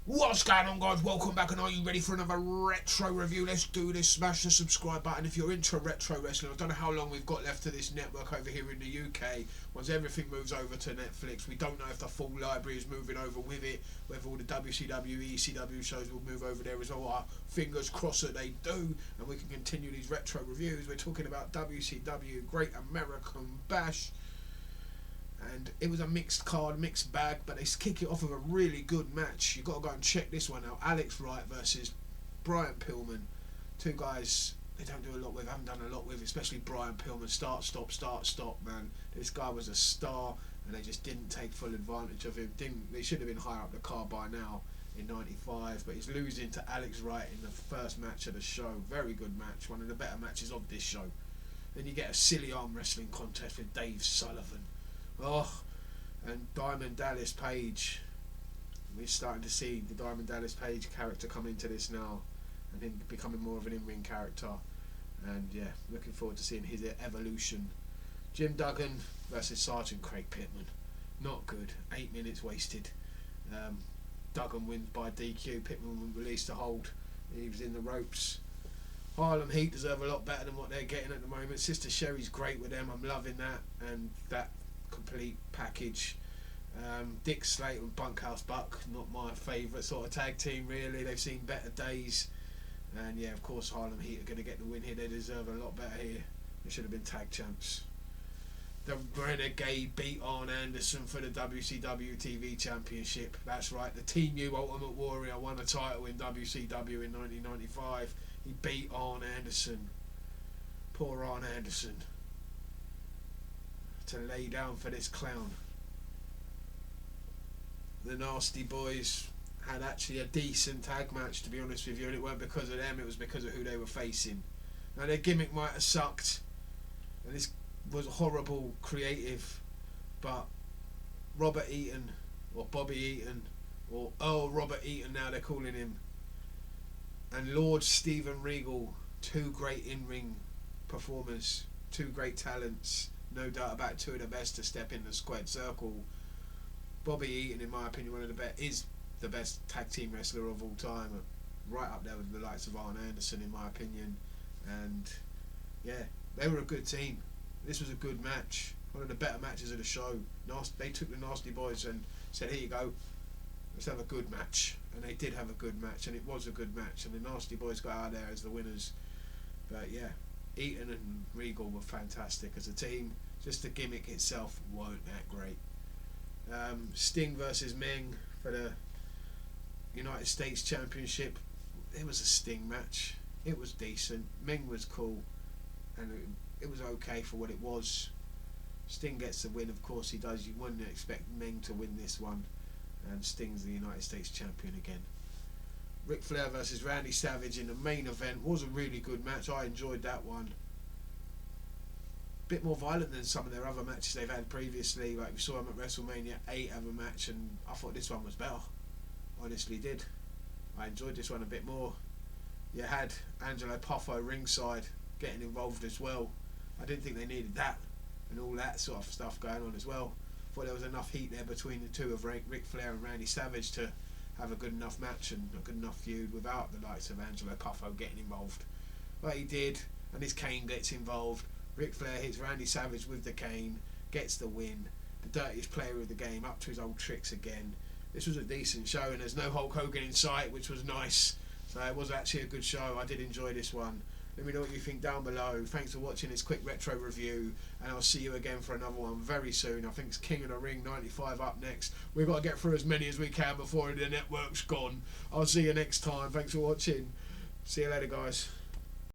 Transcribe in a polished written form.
What's going on, guys? Welcome back, and are you ready for another retro review? Let's do this. Smash the subscribe button if you're into retro wrestling. I don't know how long we've got left to this network over here in the UK. Once everything moves over to Netflix, we don't know if the full library is moving over with it, whether all the WCW, ECW shows will move over there as well. Our fingers crossed that they do, and we can continue these retro reviews. We're talking about WCW Great American Bash. And it was a mixed card, mixed bag, but they kick it off with a really good match. You've got to go and check this one out. Alex Wright versus Brian Pillman. Two guys they don't do a lot with, haven't done a lot with, especially Brian Pillman. Start, stop, man. This guy was a star, and they just didn't take full advantage of him. They should have been higher up the card by now in '95, but he's losing to Alex Wright in the first match of the show. Very good match, one of the better matches of this show. Then you get a silly arm wrestling contest with Dave Sullivan. Oh, and Diamond Dallas Page. We're starting to see the Diamond Dallas Page character come into this now, and him becoming more of an in-ring character. And yeah, looking forward to seeing his evolution. Jim Duggan versus Sergeant Craig Pittman. Not good. 8 minutes wasted. Duggan wins by DQ. Pittman released the hold. He was in the ropes. Harlem Heat deserve a lot better than what they're getting at the moment. Sister Sherry's great with them. I'm loving that, and that complete package. Dick Slater and Bunkhouse Buck, not my favourite sort of tag team really. They've seen better days, and yeah, of course Harlem Heat are going to get the win here. They deserve a lot better here. They should have been tag champs. The Renegade beat Arn Anderson for the WCW TV Championship. That's right, the Team U Ultimate Warrior won a title in WCW in 1995. He beat Arn Anderson. Poor Arn Anderson. To lay down for this clown. The Nasty Boys had actually a decent tag match, to be honest with you, and it weren't because of them, it was because of who they were facing. Now their gimmick might have sucked, and this was horrible creative, but Robert Eaton, or Bobby Eaton, or Earl Robert Eaton now they're calling him, and Lord Steven Regal, two great in-ring performers, two great talents. No doubt about it, two of the best to step in the squared circle. Bobby Eaton, in my opinion, is the best tag team wrestler of all time, right up there with the likes of Arn Anderson, in my opinion. And yeah, they were a good team. This was a good match, one of the better matches of the show. They took the Nasty Boys and said, "Here you go, let's have a good match," and they did have a good match, and it was a good match, and the Nasty Boys got out there as the winners. But yeah, Eaton and Regal were fantastic as a team. Just the gimmick itself weren't that great. Sting versus Meng for the United States Championship. It was a Sting match. It was decent. Meng was cool, and it was okay for what it was. Sting gets the win, of course he does. You wouldn't expect Meng to win this one, and Sting's the United States Champion again. Ric Flair versus Randy Savage in the main event was a really good match. I enjoyed that one. Bit more violent than some of their other matches they've had previously. Like we saw them at WrestleMania 8 have a match, and I thought this one was better. Honestly did. I enjoyed this one a bit more. You had Angelo Poffo ringside getting involved as well. I didn't think they needed that and all that sort of stuff going on as well. Thought there was enough heat there between the two of Ric Flair and Randy Savage to have a good enough match and a good enough feud without the likes of Angelo Poffo getting involved. But he did, and his cane gets involved. Ric Flair hits Randy Savage with the cane, gets the win. The dirtiest player of the game, up to his old tricks again. This was a decent show, and there's no Hulk Hogan in sight, which was nice. So it was actually a good show. I did enjoy this one. Let me know what you think down below. Thanks for watching this quick retro review, and I'll see you again for another one very soon. I think it's King of the Ring 95 up next. We've got to get through as many as we can before the network's gone. I'll see you next time. Thanks for watching. See you later, guys.